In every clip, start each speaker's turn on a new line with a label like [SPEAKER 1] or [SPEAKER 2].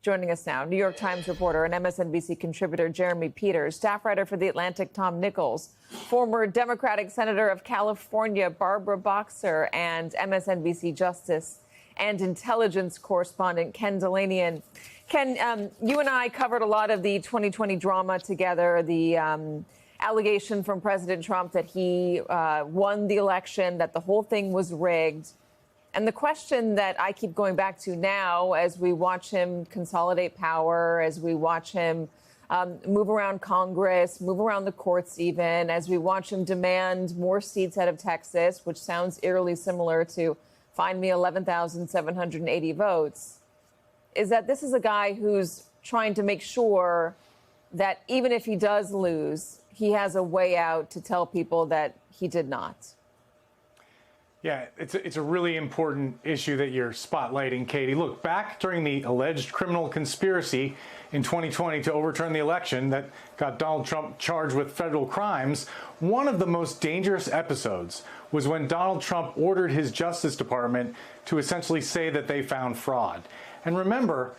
[SPEAKER 1] Joining us now, New York Times reporter and MSNBC contributor Jeremy Peters, staff writer for The Atlantic Tom Nichols, former Democratic Senator of California Barbara Boxer, and MSNBC Justice and Intelligence correspondent Ken Dilanian. Ken, you and I covered a lot of the 2020 drama together, the allegation from President Trump that he won the election, that the whole thing was rigged. And the question that I keep going back to now, as we watch him consolidate power, as we watch him move around Congress, move around the courts even, as we watch him demand more seats out of Texas, which sounds eerily similar to find me 11,780 votes, is that this is a guy who's trying to make sure that even if he does lose, he has a way out to tell people that he did not.
[SPEAKER 2] Yeah, it's a really important issue that you're spotlighting, Katie. Look, back during the alleged criminal conspiracy in 2020 to overturn the election that got Donald Trump charged with federal crimes, one of the most dangerous episodes was when Donald Trump ordered his Justice Department to essentially say that they found fraud. And remember,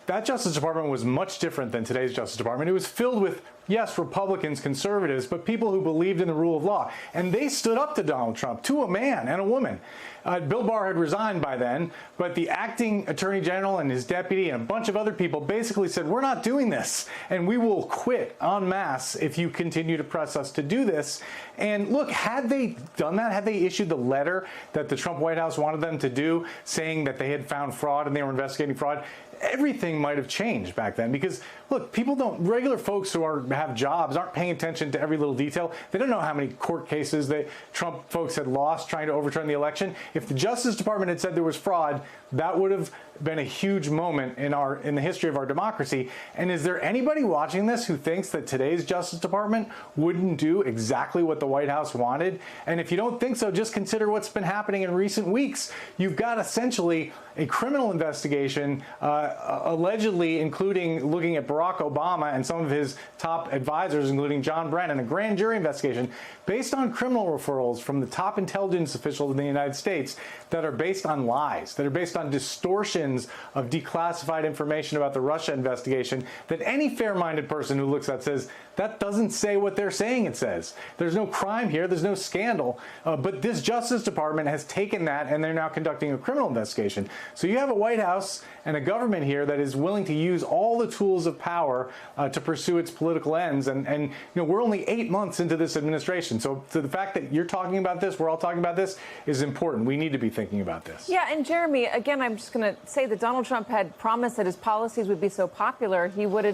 [SPEAKER 2] that Justice Department was much different than today's Justice Department. It was filled with, yes, Republicans, conservatives, but people who believed in the rule of law. And they stood up to Donald Trump, to a man and a woman. Bill Barr had resigned by then, but the acting attorney general and his deputy and a bunch of other people basically said, we're not doing this, and we will quit en masse if you continue to press us to do this. And look, had they done that, had they issued the letter that the Trump White House wanted them to do, saying that they had found fraud and they were investigating fraud, everything might have changed back then. Because look, regular folks who have jobs aren't paying attention to every little detail. They don't know how many court cases that Trump folks had lost trying to overturn the election. If the Justice Department had said there was fraud, that would have been a huge moment in the history of our democracy. And is there anybody watching this who thinks that today's Justice Department wouldn't do exactly what the White House wanted? And if you don't think so, just consider what's been happening in recent weeks. You've got essentially a criminal investigation, allegedly including looking at Barack Obama and some of his top advisors, including John Brennan, a grand jury investigation based on criminal referrals from the top intelligence officials in the United States that are based on lies, that are based on distortions of declassified information about the Russia investigation, that any fair-minded person who looks at says, that doesn't say what they're saying it says. There's no crime here, there's no scandal, but this Justice Department has taken that and they're now conducting a criminal investigation. So you have a White House and a government here that is willing to use all the tools of power to pursue its political ends. And you know, we're only 8 months into this administration. So the fact that you're talking about this, we're all talking about this, is important. We need to be thinking about this.
[SPEAKER 1] Yeah, and Jeremy, again, I'm just going to say that Donald Trump had promised that his policies would be so popular, he would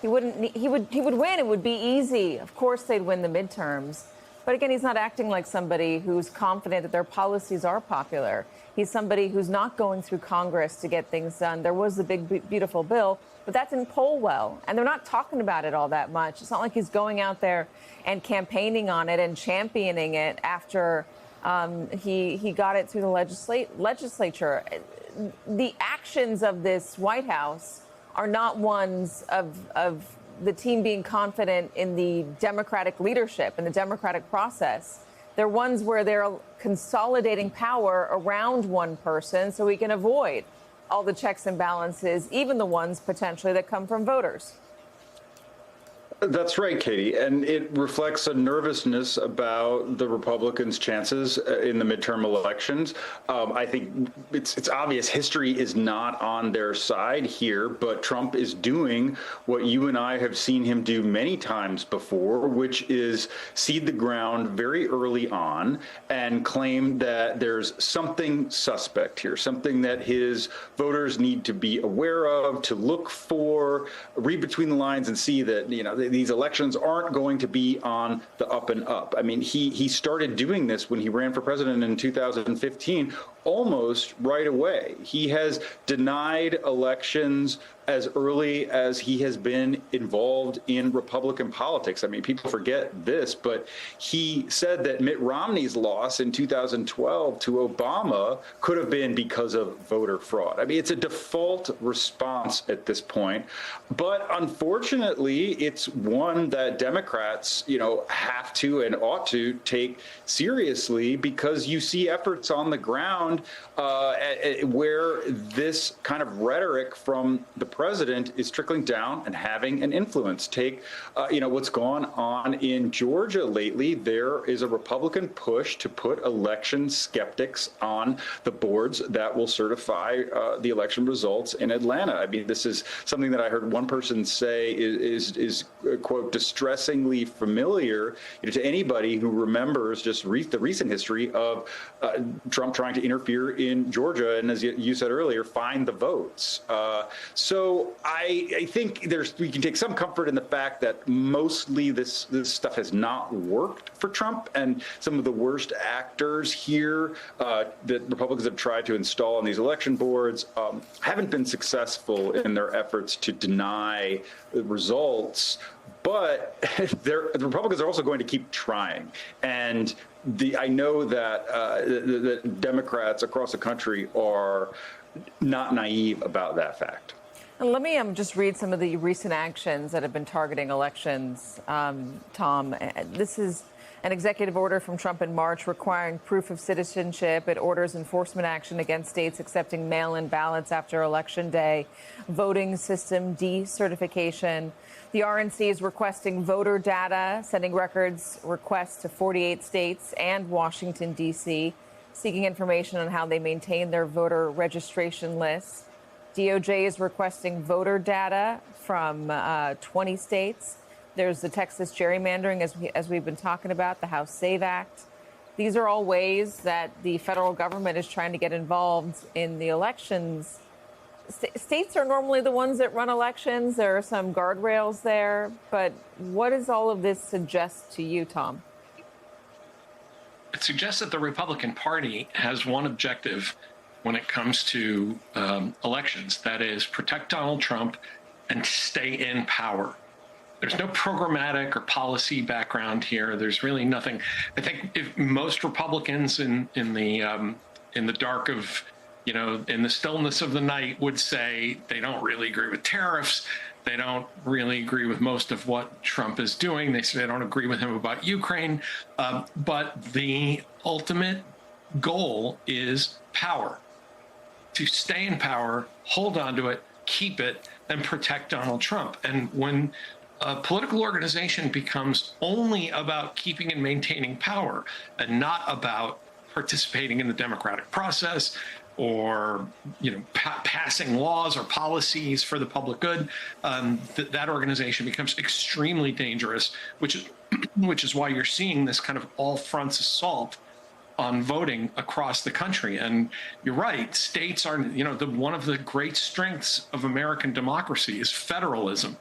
[SPEAKER 1] win. It would be easy. Of course, they'd win the midterms. But again, he's not acting like somebody who's confident that their policies are popular. He's somebody who's not going through Congress to get things done. There was the big, beautiful bill, but that didn't poll well. And they're not talking about it all that much. It's not like he's going out there and campaigning on it and championing it after he got it through the legislature. The actions of this White House are not ones of the team being confident in the Democratic leadership and the Democratic process. They're ones where they're consolidating power around one person so we can avoid all the checks and balances, even the ones potentially that come from voters.
[SPEAKER 3] That's right, Katie. And it reflects a nervousness about the Republicans' chances in the midterm elections. I think it's obvious history is not on their side here, but Trump is doing what you and I have seen him do many times before, which is seed the ground very early on and claim that there's something suspect here, something that his voters need to be aware of, to look for, read between the lines and see that, you know, these elections aren't going to be on the up and up. I mean, he started doing this when he ran for president in 2015, almost right away. He has denied elections as early as he has been involved in Republican politics. I mean, people forget this, but he said that Mitt Romney's loss in 2012 to Obama could have been because of voter fraud. I mean, it's a default response at this point. But unfortunately, it's one that Democrats, you know, have to and ought to take seriously, because you see efforts on the ground ground where this kind of rhetoric from the president is trickling down and having an influence. Take, what's gone on in Georgia lately. There is a Republican push to put election skeptics on the boards that will certify the election results in Atlanta. I mean, this is something that I heard one person say is quote, distressingly familiar to anybody who remembers just the recent history of Trump trying to interfere in Georgia and, as you said earlier, find the votes. So I think we can take some comfort in the fact that mostly this stuff has not worked for Trump, and some of the worst actors here that Republicans have tried to install on these election boards haven't been successful in their efforts to deny the results. But the Republicans are also going to keep trying. And I know that the Democrats across the country are not naive about that fact.
[SPEAKER 1] And let me just read some of the recent actions that have been targeting elections, Tom. This is an executive order from Trump in March requiring proof of citizenship. It orders enforcement action against states accepting mail-in ballots after Election Day, voting system decertification. The RNC is requesting voter data, sending records requests to 48 states and Washington, D.C., seeking information on how they maintain their voter registration lists. DOJ is requesting voter data from 20 states. There's the Texas gerrymandering, as we've been talking about, the House SAVE Act. These are all ways that the federal government is trying to get involved in the elections. States are normally the ones that run elections. There are some guardrails there. But what does all of this suggest to you, Tom?
[SPEAKER 4] It suggests that the Republican Party has one objective when it comes to elections. That is, protect Donald Trump and stay in power. There's no programmatic or policy background here. There's really nothing. I think if most Republicans in the dark of, in the stillness of the night would say they don't really agree with tariffs. They don't really agree with most of what Trump is doing. They say they don't agree with him about Ukraine. But the ultimate goal is power. To stay in power, hold on to it, keep it, and protect Donald Trump. And when a political organization becomes only about keeping and maintaining power and not about participating in the democratic process or passing laws or policies for the public good, that organization becomes extremely dangerous, which is why you're seeing this kind of all fronts assault on voting across the country. And you're right, states are, one of the great strengths of American democracy is federalism.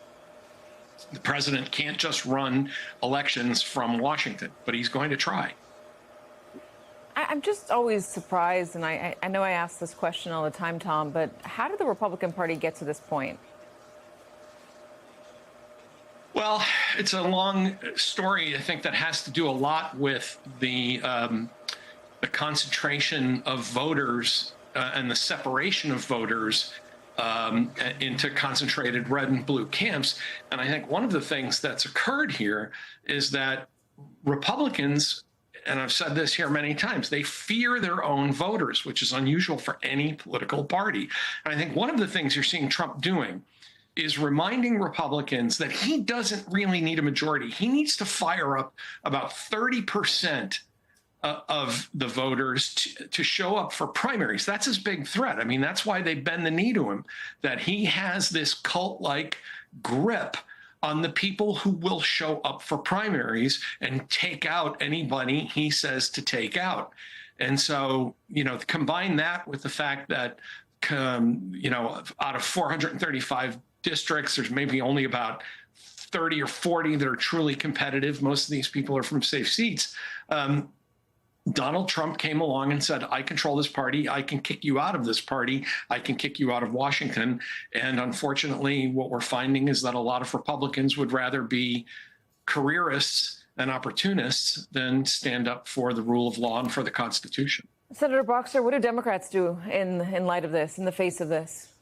[SPEAKER 4] The president can't just run elections from Washington, but he's going to try.
[SPEAKER 1] I'm just always surprised, and I know I ask this question all the time, Tom, but how did the Republican Party get to this point?
[SPEAKER 4] Well, it's a long story, I think, that has to do a lot with the concentration of voters and the separation of voters into concentrated red and blue camps. And I think one of the things that's occurred here is that Republicans, and I've said this here many times, they fear their own voters, which is unusual for any political party. And I think one of the things you're seeing Trump doing is reminding Republicans that he doesn't really need a majority. He needs to fire up about 30% of the voters to show up for primaries. That's his big threat. I mean, that's why they bend the knee to him, that he has this cult-like grip on the people who will show up for primaries and take out anybody he says to take out. And so, combine that with the fact that, out of 435 districts, there's maybe only about 30 or 40 that are truly competitive. Most of these people are from safe seats. Donald Trump came along and said, I control this party. I can kick you out of this party. I can kick you out of Washington. And unfortunately, what we're finding is that a lot of Republicans would rather be careerists and opportunists than stand up for the rule of law and for the Constitution.
[SPEAKER 1] Senator Boxer, what do Democrats do in light of this, in the face of this?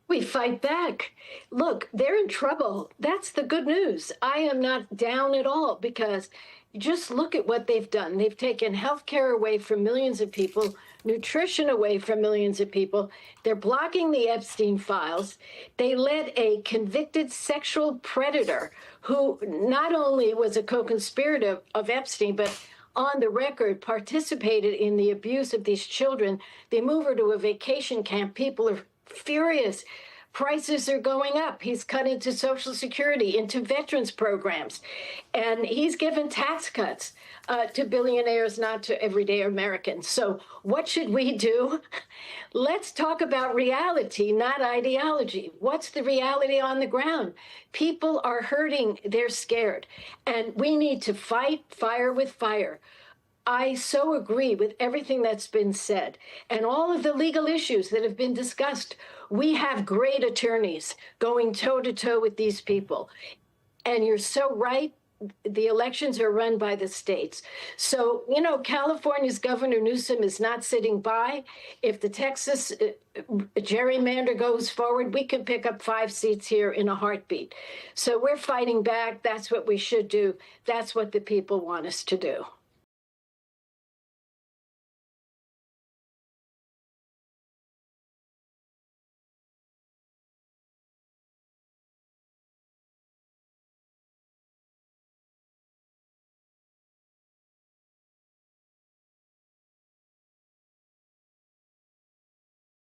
[SPEAKER 5] We fight back. Look, they're in trouble. That's the good news. I am not down at all because just look at what they've done. They've taken health care away from millions of people nutrition away from millions of people. They're blocking the Epstein files. They let a convicted sexual predator who not only was a co-conspirator of Epstein, but on the record participated in the abuse of these children. They move her to a vacation camp. People are furious. Prices are going up. He's cut into Social Security, into veterans programs, and he's given tax cuts to billionaires, not to everyday Americans. So what should we do? Let's talk about reality, not ideology. What's the reality on the ground? People are hurting. They're scared. And we need to fight fire with fire. I so agree with everything that's been said and all of the legal issues that have been discussed. We have great attorneys going toe-to-toe with these people. And you're so right. The elections are run by the states. So, you know, California's Governor Newsom is not sitting by. If the Texas gerrymander goes forward, we can pick up 5 seats here in a heartbeat. So we're fighting back. That's what we should do. That's what the people want us to do.